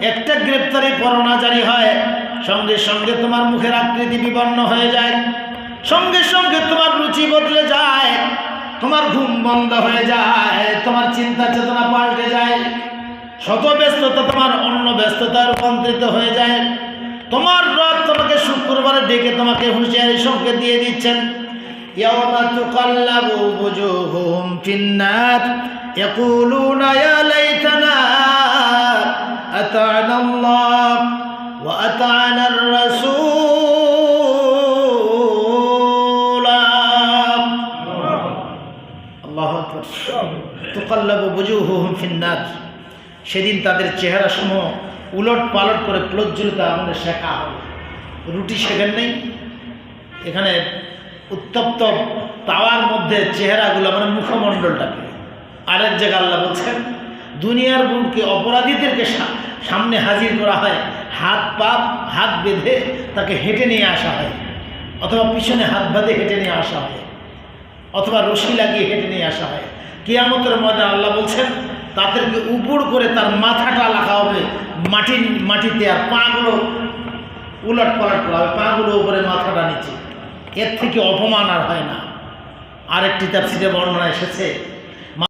একটা গ্রেপ্তারি পরোয়ানা জারি হয়, সঙ্গে সঙ্গে তোমার মুখের আকৃতি বিবর্ণ হয়ে যায়, সঙ্গে সঙ্গে তোমার রুচি বদলে যায়, তোমার ঘুম বন্ধ হয়ে যায়, তোমার চিন্তা চেতনা পাল্টে যায়, শত ব্যস্ততা তোমার অন্য ব্যস্ততায় রূপান্তরিত হয়ে যায়। তোমার রব তোমাকে শুক্রবারে ডেকে তোমাকে হুঁশিয়ারি সংকেত দিয়ে দিচ্ছেন, ইয়াওমা তুকাল্লাবু বুজুহুহুম ফিন্নার ইয়াকুলুনা ইয়া লাইতানা আতা'না আল্লাহ ওয়া আতা'না আর-রাসূল। আল্লাহু আকবার। তুকাল্লাবু বুজুহুহুম ফিন্নার, সেদিন তাদের চেহারা সমূহ উলট পালট করে প্রজ্বলিত আগুনে শেখা হবে। রুটি শেখেন নেই, এখানে উত্তপ্ত তাওয়ার মধ্যে চেহারাগুলো মানে মুখমণ্ডলটাকে। আরেক জায়গায় আল্লাহ বলছেন, দুনিয়ার বুকে অপরাধীদেরকে সামনে হাজির করা হয়, হাত বেঁধে তাকে হেঁটে নিয়ে আসা হয়, অথবা পিছনে হাত বাঁধে হেঁটে নিয়ে আসা হয়, অথবা রশি লাগিয়ে হেঁটে নিয়ে আসা হয়। কিয়ামতের ময়দানে আল্লাহ বলছেন, তাদেরকে উপর করে তার মাথাটা রাখা হবে মাটিতে, আর পাগুলো উলট পালট করা হবে, পাগুলো উপরে মাথাটা নিচে। এর থেকে অপমান আর হয় না। আরেকটি তাফসীরে বর্ণনা এসেছে,